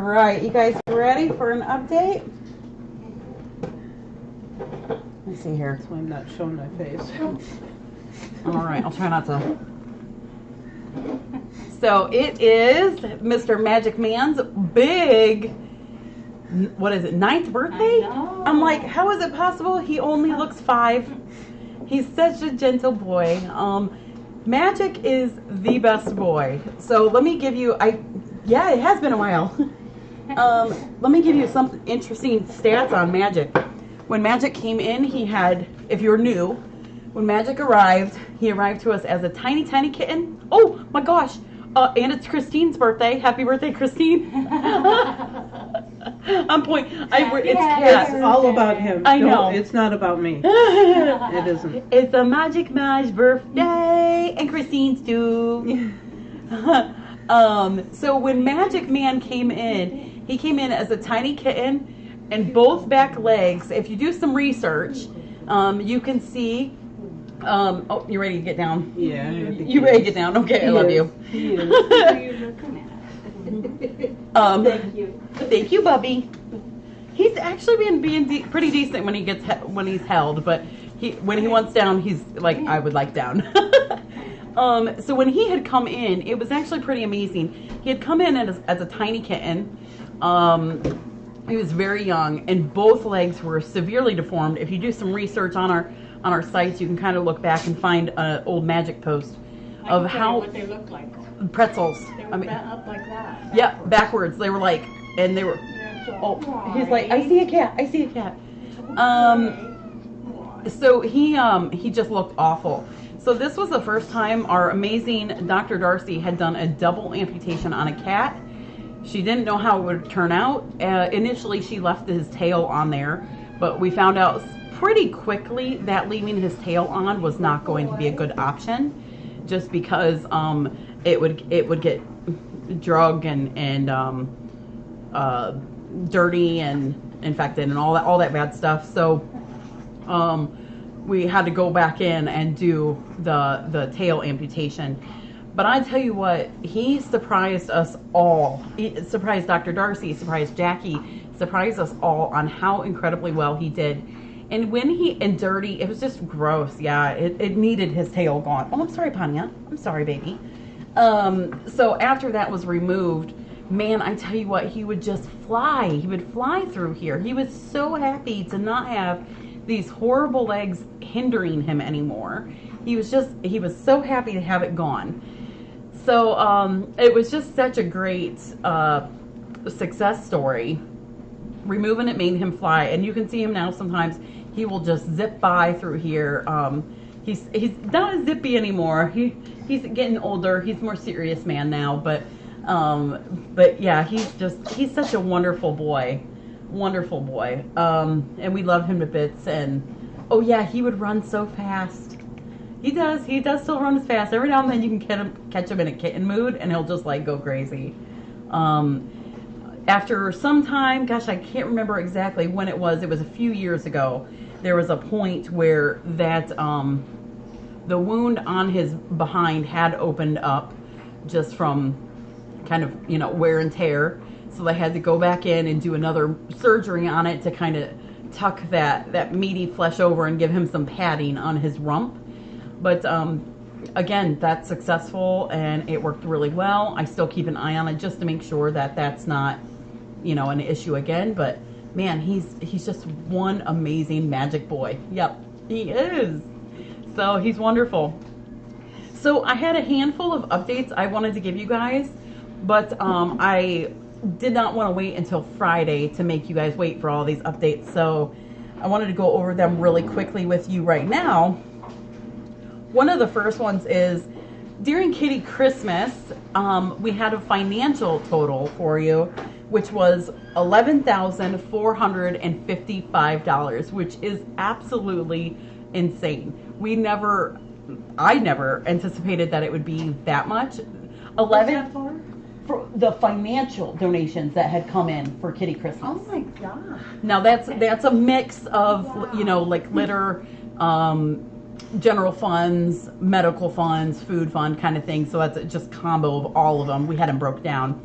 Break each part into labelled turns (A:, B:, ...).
A: right, you guys ready for an update? Let me see here.
B: So I'm not showing my face.
A: All right, I'll try not to. So it is Mr. Magic Man's big, what is it, 9th birthday? I'm like, how is it possible? He only looks 5. He's such a gentle boy. Magic is the best boy. So let me give you, yeah, it has been a while. Let me give you some interesting stats on Magic. When Magic came in, he had, if you're new, when Magic arrived, he arrived to us as a tiny, tiny kitten. Oh my gosh. And it's Christine's birthday. Happy birthday, Christine. I'm it's Cat.
B: It's all about him.
A: I know.
B: No, it's not about me. It isn't.
A: It's a Magic Maj birthday, and Christine's too. So when Magic Man came in, he came in as a tiny kitten, and both back legs. If you do some research, you can see. Oh, you ready to get down?
B: Yeah.
A: You ready to get down? Okay, I love you.
B: He is.
A: Thank you. Thank you, Bubby. He's actually being pretty decent when he's held, but when he wants down, he's like, I would like down. So when he had come in, it was actually pretty amazing. He had come in as a tiny kitten. He was very young, and both legs were severely deformed. If you do some research on our sites, you can kind of look back and find an old Magic post of
C: what they look like.
A: Pretzels.
C: They were up like that.
A: Yeah, backwards. They were like, and they were. Oh, he's like, I see a cat. I see a cat. So he just looked awful. So this was the first time our amazing Dr. Darcy had done a double amputation on a cat. She didn't know how it would turn out. Initially, she left his tail on there, but we found out pretty quickly that leaving his tail on was not going to be a good option, just because it would get drug and dirty and infected and all that bad stuff. So we had to go back in and do the tail amputation. But I tell you what, he surprised us all. He surprised Dr. Darcy, surprised Jackie, surprised us all on how incredibly well he did. And dirty, it was just gross. Yeah, it needed his tail gone. Oh, I'm sorry, Panya. I'm sorry, baby. So after that was removed, man, I tell you what, he would just fly. He would fly through here. He was so happy to not have these horrible legs hindering him anymore. He was so happy to have it gone. So it was just such a great success story. Removing it made him fly, and you can see him now. Sometimes he will just zip by through here. He's not as zippy anymore. He's getting older. He's a more serious man now, but yeah, he's such a wonderful boy, and we love him to bits. And oh yeah, he would run so fast. He does still run as fast. Every now and then you can catch him in a kitten mood, and he'll just like go crazy. After some time, gosh, I can't remember exactly when it was a few years ago, there was a point where that the wound on his behind had opened up just from kind of, wear and tear. So they had to go back in and do another surgery on it to kind of tuck that meaty flesh over and give him some padding on his rump. But again, that's successful, and it worked really well. I still keep an eye on it just to make sure that that's not, an issue again. But man, he's just one amazing Magic boy. Yep, he is. So he's wonderful. So I had a handful of updates I wanted to give you guys, but I did not want to wait until Friday to make you guys wait for all these updates. So I wanted to go over them really quickly with you right now. One of the first ones is during Kitty Christmas, we had a financial total for you, which was $11,455, which is absolutely insane. I never anticipated that it would be that much. 11 for the financial donations that had come in for Kitty Christmas.
C: Oh my God.
A: Now that's a mix of, like litter, general funds, medical funds, food fund kind of thing. So that's just combo of all of them. We had them broke down.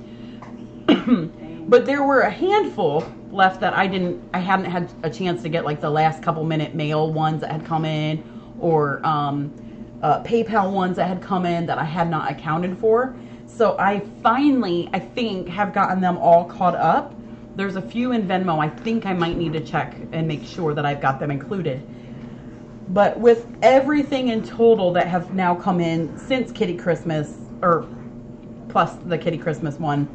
A: But there were a handful left that I hadn't had a chance to get, like the last couple minute mail ones that had come in, or PayPal ones that had come in that I had not accounted for. So I finally, I think, have gotten them all caught up. There's a few in Venmo. I think I might need to check and make sure that I've got them included. But with everything in total that have now come in since Kitty Christmas, or plus the Kitty Christmas one,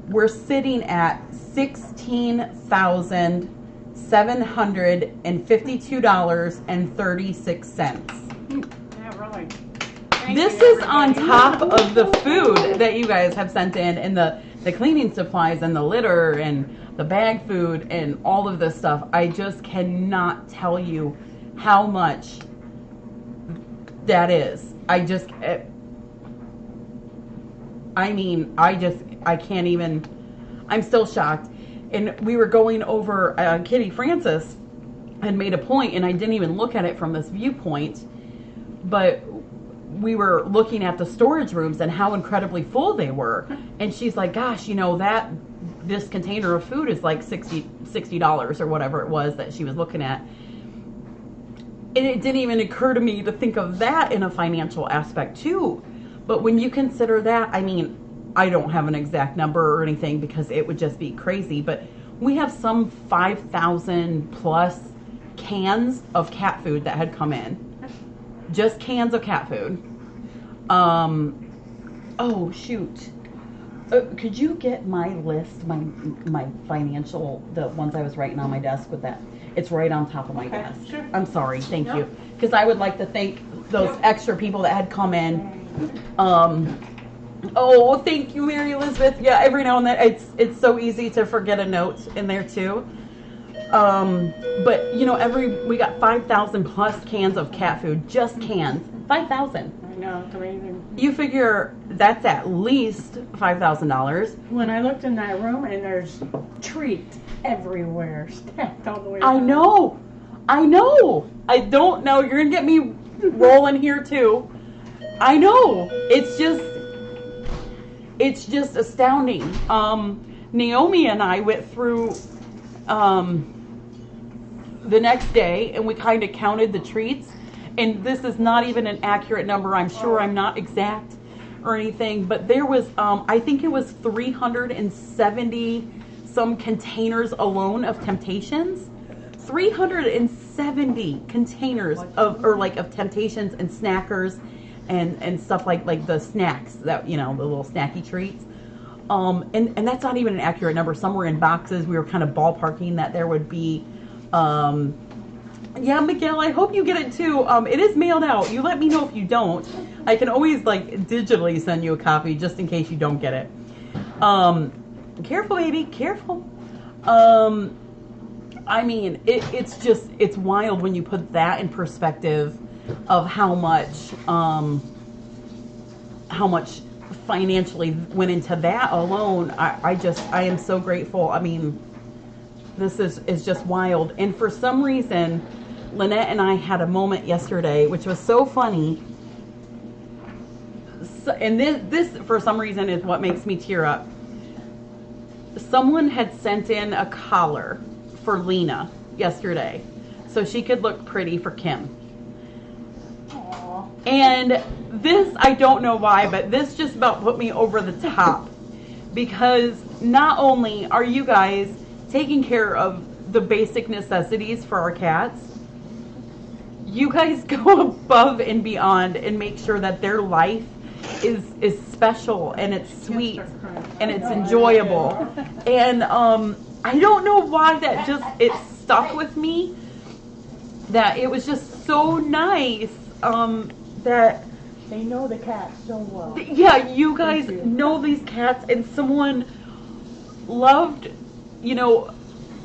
A: we're sitting at $16,752.36.
C: Yeah, really.
A: This is on top of the food that you guys have sent in, and the cleaning supplies and the litter and the bag food and all of this stuff. I just cannot tell you how much that is. I can't even, I'm still shocked. And we were going over, Kitty Francis had made a point, and I didn't even look at it from this viewpoint, but we were looking at the storage rooms and how incredibly full they were. And she's like, gosh, you know, this container of food is like $60 or whatever it was that she was looking at. And it didn't even occur to me to think of that in a financial aspect too. But when you consider that, I mean, I don't have an exact number or anything because it would just be crazy, but we have some 5,000 plus cans of cat food that had come in. Just cans of cat food. Oh shoot. Could you get my list, my financial, the ones I was writing on my desk with that? It's right on top of my desk.
C: Sure.
A: I'm sorry. Thank you. Because I would like to thank those extra people that had come in. Oh, thank you, Mary Elizabeth. Yeah, every now and then it's so easy to forget a note in there too. But you know, we got 5,000 plus cans of cat food, just cans. 5,000.
C: I know, it's amazing.
A: You figure that's at least $5,000.
C: When I looked in that room and there's treats everywhere, stacked all the way
A: I
C: around.
A: know. I don't know. You're gonna get me rolling here too. I know. It's just astounding. Naomi and I went through the next day and we kind of counted the treats, and this is not even an accurate number. I'm sure I'm not exact or anything, but there was I think it was 370 some containers alone of Temptations. 370 containers of Temptations and Snackers and stuff like the snacks that, you know, the little snacky treats. And that's not even an accurate number. Somewhere in boxes, we were kind of ballparking that there would be, yeah, Miguel, I hope you get it too. It is mailed out. You let me know if you don't. I can always digitally send you a copy just in case you don't get it. Careful, baby, careful. I mean, it's wild when you put that in perspective of how much financially went into that alone. I am so grateful. I mean, this is just wild. And for some reason, Lynette and I had a moment yesterday, which was so funny. And this for some reason is what makes me tear up. Someone had sent in a collar for Lena yesterday so she could look pretty for Kim.
C: Aww.
A: And this, I don't know why, but this just about put me over the top, because not only are you guys taking care of the basic necessities for our cats, you guys go above and beyond and make sure that their life is special and it's sweet and it's enjoyable. And I don't know why that it stuck with me, that it was just so nice that
C: They know the cats so well.
A: yeah, you guys know these cats, and someone loved, you know,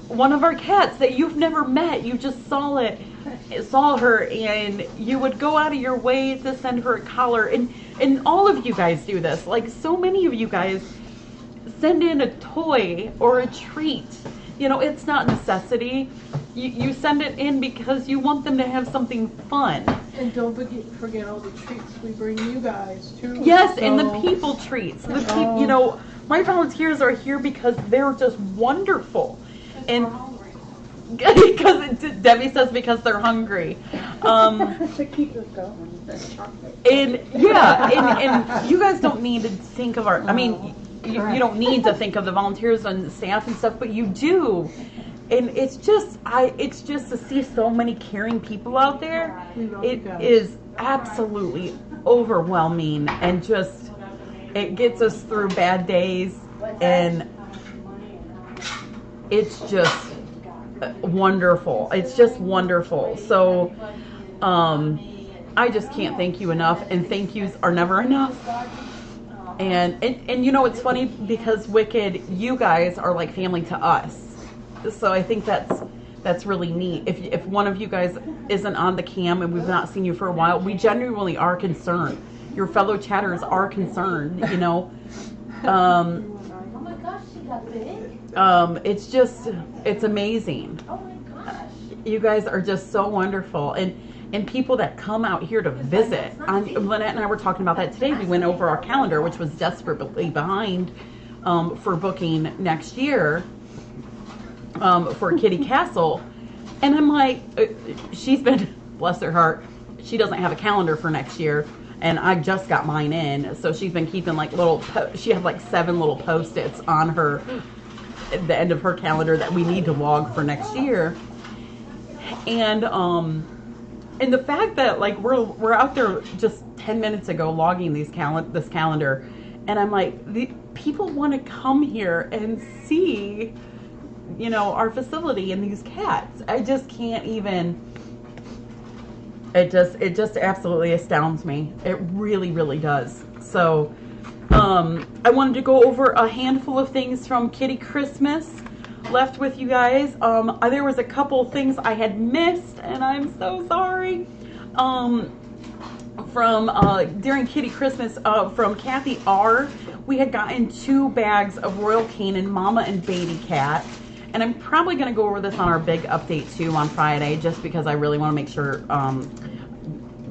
A: one of our cats that you've never met. You just saw her, and you would go out of your way to send her a collar. And all of you guys do this. Like, so many of you guys send in a toy or a treat. You know, it's not necessity. You send it in because you want them to have something fun.
B: And don't forget all the treats we bring you guys too.
A: Yes, and the people treats. You know, My volunteers are here because they're just wonderful. And because Debbie says because they're hungry.
B: To keep us going.
A: And yeah, and you guys don't need to think of our, I mean, you don't need to think of the volunteers and staff and stuff, but you do. And it's just to see so many caring people out there. It is absolutely overwhelming, and just, it gets us through bad days, and it's just wonderful. It's just wonderful. So, I just can't thank you enough, and thank yous are never enough. And you know, it's funny because Wicked, you guys are like family to us. So I think that's really neat. If one of you guys isn't on the cam and we've not seen you for a while, we genuinely are concerned. Your fellow chatters are concerned, you know.
D: Oh my gosh, she got big.
A: It's amazing.
D: Oh my gosh.
A: You guys are just so wonderful. And people that come out here to visit. Lynette and I were talking about that today. We went over our calendar, which was desperately behind for booking next year for Kitty Castle. And I'm like, she's been, bless her heart, she doesn't have a calendar for next year. And I just got mine in. So she's been keeping like she had like 7 little Post-its on her, at the end of her calendar that we need to log for next year. And the fact that like we're out there just 10 minutes ago logging this calendar, and I'm like, the people want to come here and see, you know, our facility and these cats. I just can't even. It just absolutely astounds me. It really, really does. So, I wanted to go over a handful of things from Kitty Christmas left with you guys. There was a couple things I had missed, and I'm so sorry. From during Kitty Christmas, from Kathy R, we had gotten 2 bags of Royal Canin Mama and Baby Cat. And I'm probably going to go over this on our big update too on Friday, just because I really want to make sure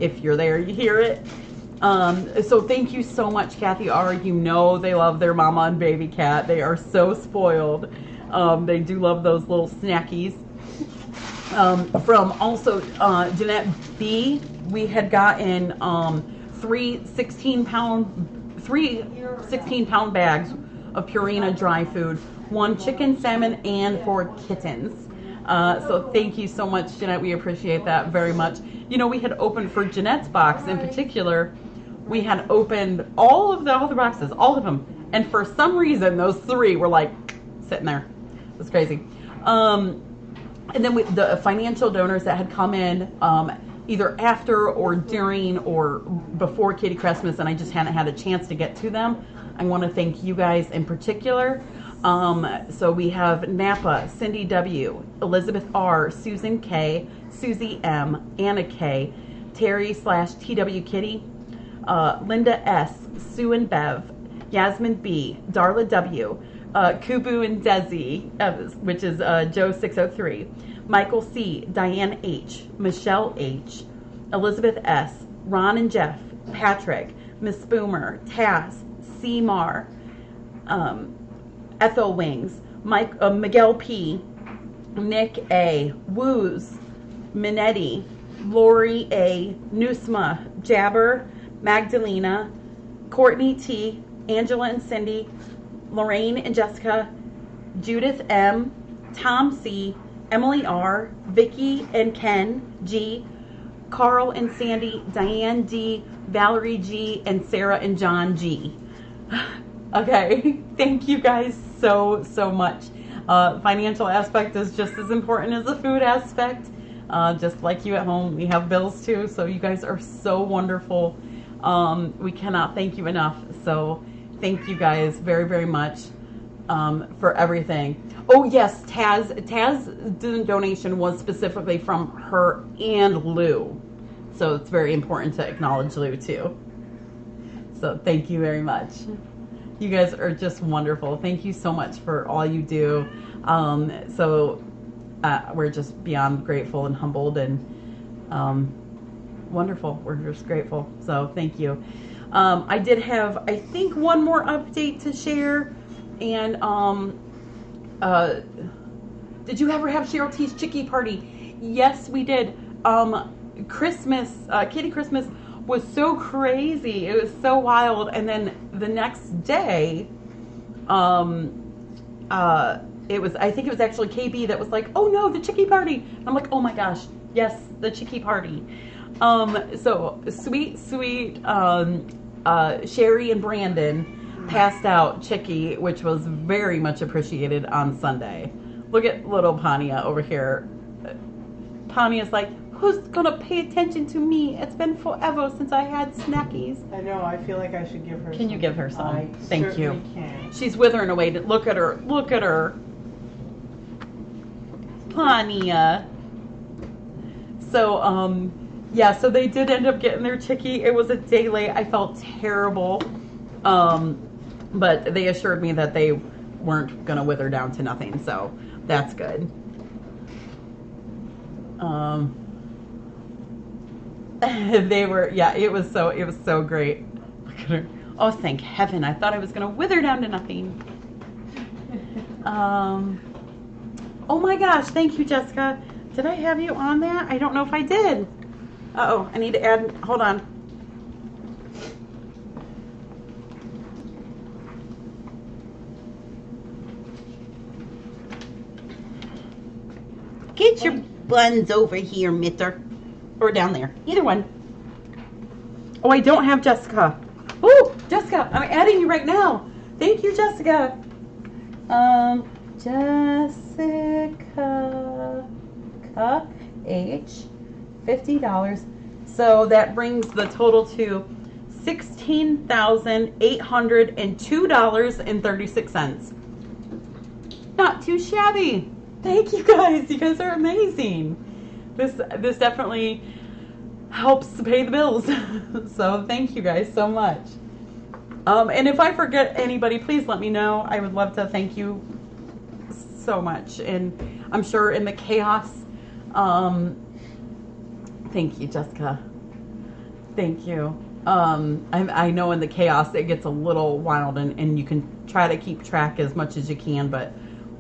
A: if you're there, you hear it. So thank you so much, Kathy R. You know they love their Mama and Baby Cat. They are so spoiled. They do love those little snackies. From also Jeanette B, we had gotten 3 16-pound bags of Purina dry food, 1 chicken, salmon, and 4 kittens. So thank you so much, Jeanette. We appreciate that very much. You know, we had opened for Jeanette's box in particular. We had opened all the boxes, all of them, and for some reason, those 3 were like sitting there. It was crazy. And then the financial donors that had come in either after or during or before Kitty Christmas, and I just hadn't had a chance to get to them. I want to thank you guys in particular. So we have Napa, Cindy W, Elizabeth R, Susan K, Susie M, Anna K, Terry/TW Kitty, Linda S, Sue and Bev, Yasmin B, Darla W, Kubu and Desi, which is Joe 603, Michael C, Diane H, Michelle H, Elizabeth S, Ron and Jeff, Patrick, Miss Boomer, Taz, C-Mar, Ethel Wings, Miguel P, Nick A, Woos, Minetti, Lori A, Nusma, Jabber, Magdalena, Courtney T, Angela and Cindy, Lorraine and Jessica, Judith M, Tom C, Emily R, Vicky and Ken G, Carl and Sandy, Diane D, Valerie G, and Sarah and John G. Okay, thank you guys so much. Financial aspect is just as important as the food aspect. Just like you at home, we have bills too, so you guys are so wonderful. We cannot thank you enough. So thank you guys very much for everything. Oh yes, Taz's donation was specifically from her and Lou. So it's very important to acknowledge Lou too. So thank you very much. You guys are just wonderful. Thank you so much for all you do. We're just beyond grateful and humbled and wonderful. We're just grateful. So thank you. I did have, I think, one more update to share And did you ever have Cheryl T's Chicky Party? Yes, we did. Christmas, Kitty Christmas was so crazy. It was so wild. And then the next day, I think it was actually KB that was like, oh no, the Chicky Party. And I'm like, oh my gosh, yes, the Chicky Party. So sweet, Sherry and Brandon passed out Chicky, which was very much appreciated on Sunday. Look at little Pania over here. Pania's like, who's gonna pay attention to me? It's been forever since I had snackies.
B: I know, I feel like I should give her
A: Can you give her some?
B: I
A: Thank you.
B: certainly can.
A: She's withering away. Look at her. Look at her. Pania. So, yeah, so they did end up getting their Chicky. It was a day late. I felt terrible. But they assured me that they weren't going to wither down to nothing. So that's good. They were, yeah, it was so great. Look at her. Oh, thank heaven. I thought I was going to wither down to nothing. Oh my gosh. Thank you, Jessica. Did I have you on that? I don't know if I did. Uh-oh, I need to add, hold on. Get your buns over here, Mitter. Or down there. Either one. Oh, I don't have Jessica. Oh, Jessica, I'm adding you right now. Thank you, Jessica. Jessica H, $50. So that brings the total to $16,802.36. Not too shabby. Thank you guys. You guys are amazing. This definitely helps to pay the bills. So thank you guys so much. And if I forget anybody, please let me know. I would love to thank you so much. And I'm sure in the chaos, thank you, Jessica. Thank you. I know in the chaos it gets a little wild and you can try to keep track as much as you can, but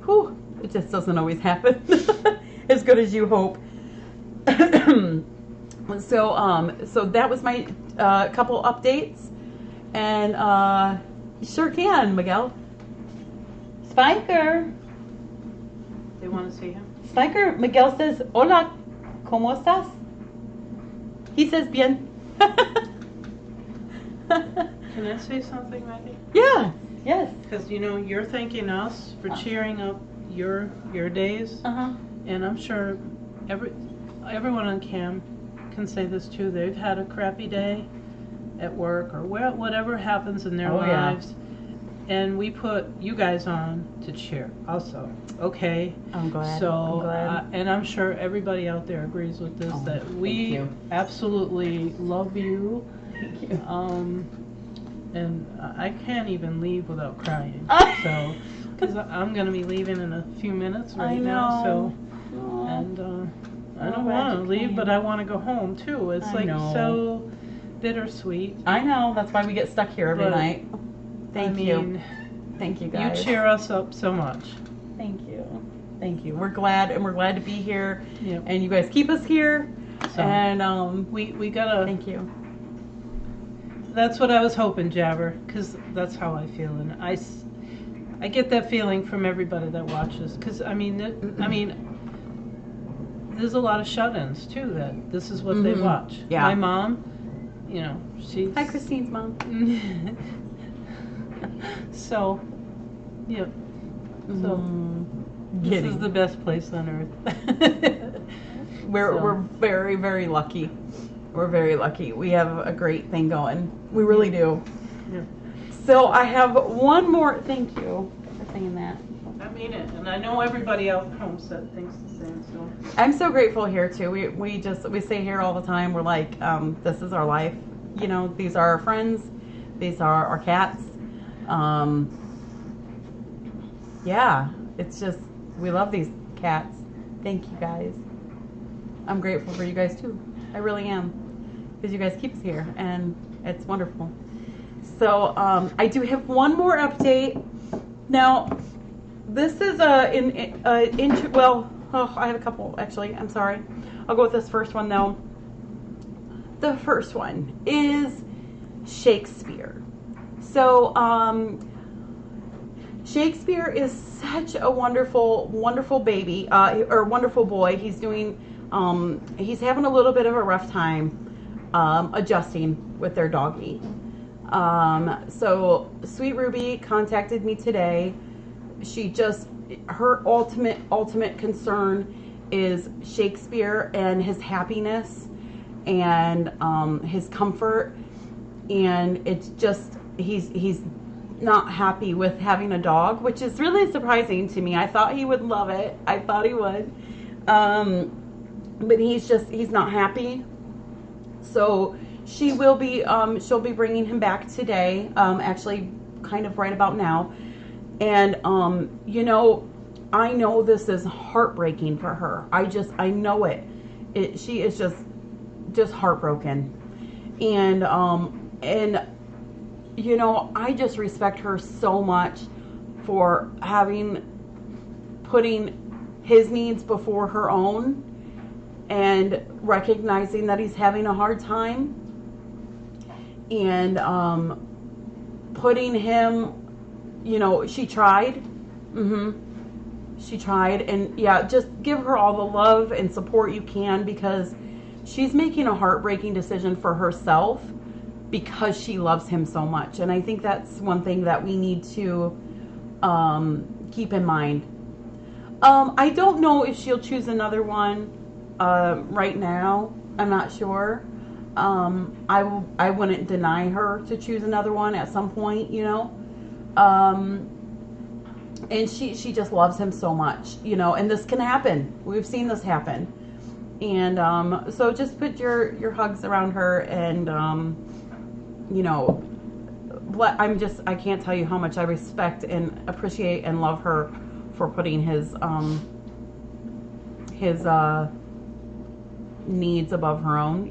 A: whew, it just doesn't always happen as good as you hope. So that was my couple updates, and sure can, Miguel. Spiker.
B: They want to see him?
A: Spiker, Miguel says, hola, ¿cómo estás? He says, bien.
B: Can I say something, Maggie?
A: Yeah, yes.
B: Because, you know, you're thanking us for cheering up your days.
A: Uh-huh.
B: And I'm sure everyone on cam can say this too. They've had a crappy day at work or whatever happens in their lives. And we put you guys on to cheer also. Okay.
A: I'm glad.
B: So,
A: I'm glad.
B: And I'm sure everybody out there agrees with this, that we absolutely love you.
A: Thank you.
B: And I can't even leave without crying. So, because I'm going to be leaving in a few minutes now. So, and I don't want to leave, but I want to go home too. It's so bittersweet.
A: I know. That's why we get stuck here every night. Thank you. Thank you, guys.
B: You cheer us up so much.
A: Thank you. Thank you. We're glad to be here.
B: Yep.
A: And you guys keep us here.
B: So,
A: and
B: we gotta.
A: Thank you.
B: That's what I was hoping, Jabber, because that's how I feel, and I get that feeling from everybody that watches. Because there's a lot of shut-ins too. That this is what they watch.
A: Yeah.
B: My mom, she's.
A: Hi, Christine's mom.
B: So, yeah. So, this is the best place on earth.
A: We're very, very lucky. We're very lucky. We have a great thing going. We really do.
B: Yeah.
A: So I have one more. Thank you for saying that.
B: I mean it, and I know everybody out home thinks the same. So
A: I'm so grateful here too. We say here all the time. We're like, this is our life. These are our friends. These are our cats. Yeah, it's just we love these cats. Thank you guys. I'm grateful for you guys too. I really am, because you guys keep us here, and it's wonderful. So I do have one more update. Now, this is I have a couple actually. I'm sorry. I'll go with this first one though. The first one is Shakespeare. So, Shakespeare is such a wonderful, wonderful baby, or wonderful boy. He's having a little bit of a rough time adjusting with their doggy. So Sweet Ruby contacted me today. Her ultimate concern is Shakespeare and his happiness and his comfort, and it's just he's not happy with having a dog, which is really surprising to me. I thought he would love it. I thought he would, but he's not happy. So she'll be bringing him back today, actually kind of right about now. And I know this is heartbreaking for her. I know it. She is just heartbroken. And I just respect her so much for putting his needs before her own and recognizing that he's having a hard time and putting him, she tried. She tried, and yeah, just give her all the love and support you can, because she's making a heartbreaking decision for herself because she loves him so much. And I think that's one thing that we need to keep in mind. I don't know if she'll choose another one right now. I'm not sure. I wouldn't deny her to choose another one at some point, and she just loves him so much, and this can happen. We've seen this happen. And so just put your hugs around her, and I can't tell you how much I respect and appreciate and love her for putting his needs above her own,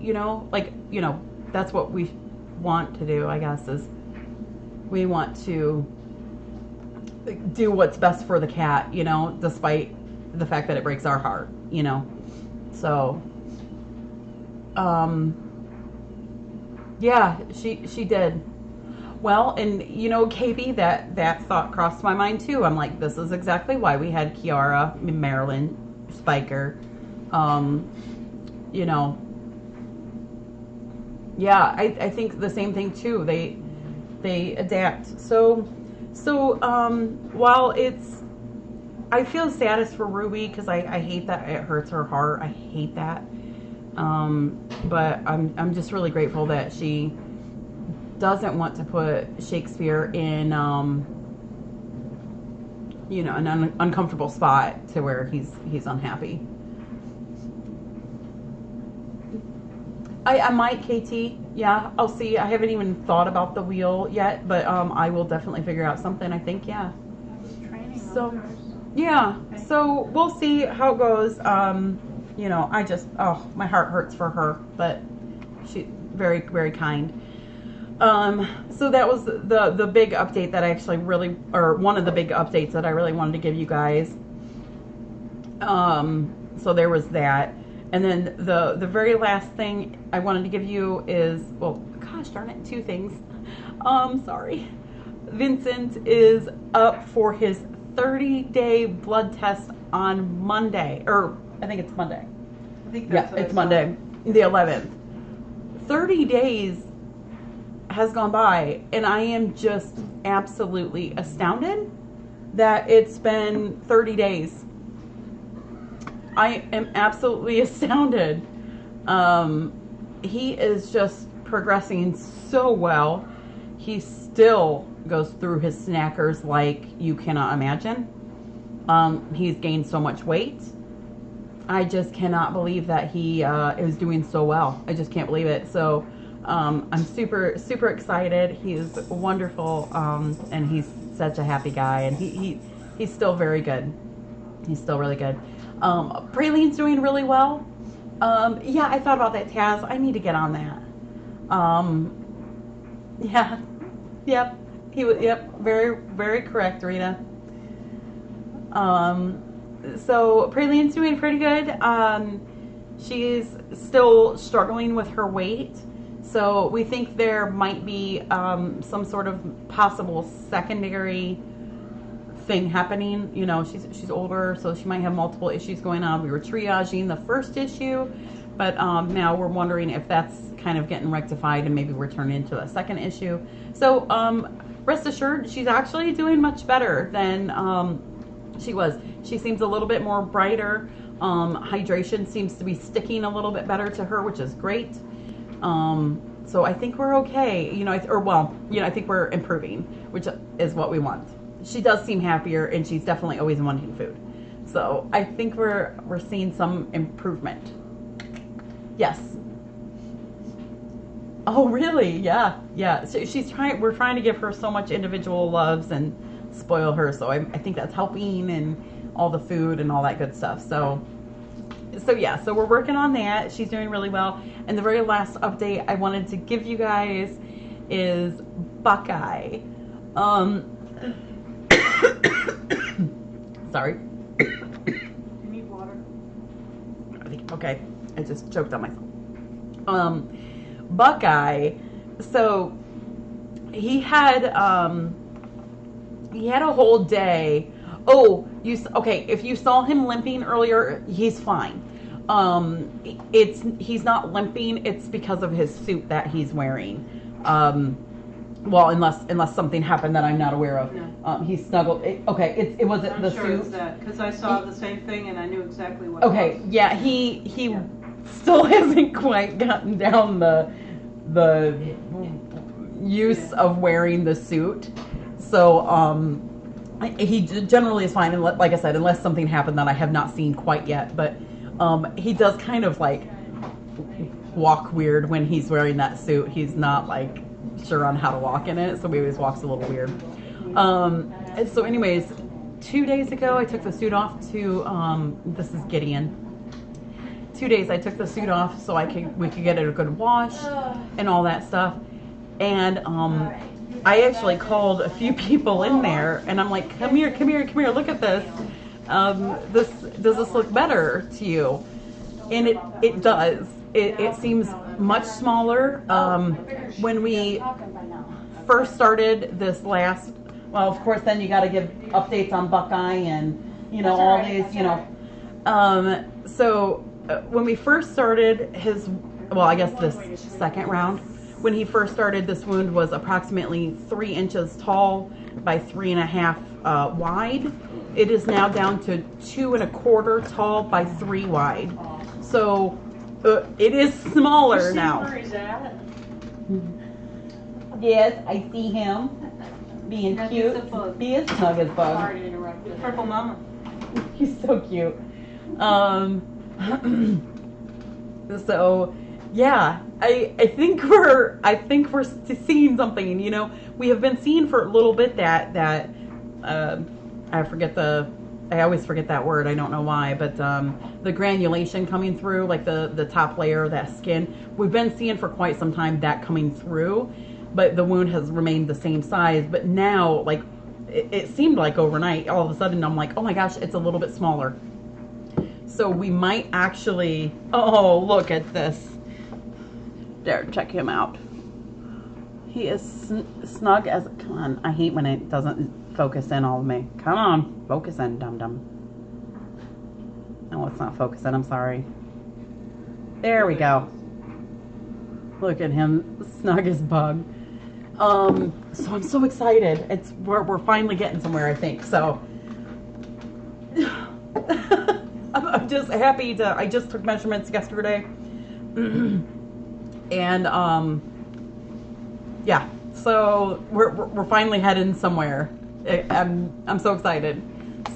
A: that's what we want to do, I guess, is we want to do what's best for the cat, despite the fact that it breaks our heart, so yeah, she did well. And KB, that thought crossed my mind too. I'm like, this is exactly why we had Kiara, Marilyn, Spiker, yeah, I think the same thing too. They adapt. So while I feel saddest for Ruby, because I hate that it hurts her heart. I hate that. But I'm just really grateful that she doesn't want to put Shakespeare in an uncomfortable spot to where he's unhappy. I might, KT. Yeah, I'll see. I haven't even thought about the wheel yet, but I will definitely figure out something, I think. Yeah. So, yeah. So we'll see how it goes. My heart hurts for her, but she's very, very kind. So that was the big update that I actually one of the big updates that I really wanted to give you guys. So there was that. And then the very last thing I wanted to give you is, well, gosh darn it, two things. Sorry. Vincent is up for his 30-day blood test on Monday, or I think it's Monday. It's Monday, the 11th. 30 days has gone by, and I am just absolutely astounded that it's been 30 days. I am absolutely astounded. He is just progressing so well. He still goes through his snackers like you cannot imagine. He's gained so much weight. I just cannot believe that he is doing so well. I just can't believe it. So I'm super, super excited. He's wonderful, and he's such a happy guy, and he's still very good. He's still really good. Praline's doing really well. Yeah, I thought about that, Taz. I need to get on that. Yeah. Yep. Yep. Very, very correct, Rita. So Praline's doing pretty good. She's still struggling with her weight. So we think there might be some sort of possible secondary thing happening. You know, she's older, so she might have multiple issues going on. We were triaging the first issue, but now we're wondering if that's kind of getting rectified and maybe we're turning into a second issue. So rest assured, she's actually doing much better than she was. She seems a little bit more brighter. Hydration seems to be sticking a little bit better to her, which is great. So I think we're okay, you know, I think we're improving, which is what we want. She does seem happier, and she's definitely always wanting food. So I think we're seeing some improvement. Yes. Oh, really? Yeah. So we're trying to give her so much individual loves and spoil her. So I think that's helping, and all the food and all that good stuff. So yeah, so we're working on that. She's doing really well. And the very last update I wanted to give you guys is Buckeye. Sorry.
C: You need water?
A: Okay, I just choked on myself. Buckeye, so he had a whole day. Oh, if you saw him limping earlier, he's fine. He's not limping, it's because of his suit that he's wearing. Well, unless something happened that I'm not aware of.
B: No.
A: He snuggled. It wasn't
B: I'm
A: the
B: sure
A: suit.
B: it's that, because I saw the same thing and I knew exactly what it
A: Okay,
B: was.
A: yeah, he still hasn't quite gotten down the use of wearing the suit. So he generally is fine, and like I said, unless something happened that I have not seen quite yet. But he does kind of like walk weird when he's wearing that suit. He's not like sure on how to walk in it, so he always walks a little weird. And so anyways, 2 days ago I took the suit off to this is Gideon. 2 days I took the suit off so we could get it a good wash and all that stuff. And I actually called a few people in there, and I'm like, come here, look at this. Does this look better to you? And it does. It seems much smaller. When we first started this last, well, of course, then you got to give updates on Buckeye and, you know, all these, you know. So when we first started this second round, when he first started, this wound was approximately 3 inches tall by 3.5 wide. It is now down to 2 1/4 tall by 3 wide. So it is smaller now.
C: Where he's at?
A: Yes, I see him being
B: Yeah,
A: cute.
B: he's a bug.
A: He is snug as bug.
C: Sorry to interrupt you.
B: Purple mama.
A: He's so cute. So yeah, I think we're seeing something. You know, we have been seeing for a little bit that I always forget that word. I don't know why, but the granulation coming through, like the top layer of that skin, we've been seeing for quite some time that coming through, but the wound has remained the same size. But now, like, it seemed like overnight, all of a sudden, I'm like, oh my gosh, it's a little bit smaller. So we might actually, oh, look at this. There, check him out. He is snug as, come on, I hate when it doesn't focus in all of me. Come on, focus in, dum-dum. No, it's not focusing, I'm sorry. There we go. Look at him, snug as bug. So I'm so excited. We're finally getting somewhere, I think. So I'm just happy I just took measurements yesterday. And yeah, so we're finally heading somewhere. I'm so excited.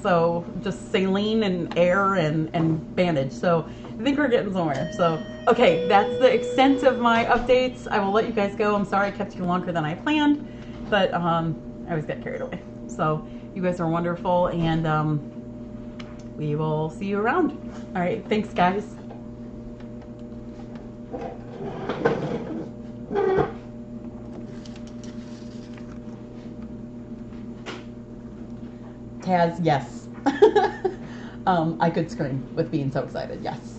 A: So just saline and air and bandage. So I think we're getting somewhere. So okay, that's the extent of my updates. I will let you guys go. I'm sorry I kept you longer than I planned, but I always get carried away. So you guys are wonderful, and we will see you around. All right, thanks guys. Taz, yes. I could scream with being so excited. Yes.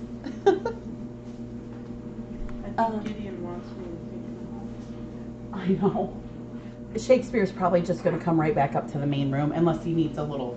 B: I think Gideon wants me to take him
A: I know. Shakespeare's probably just going to come right back up to the main room unless he needs a little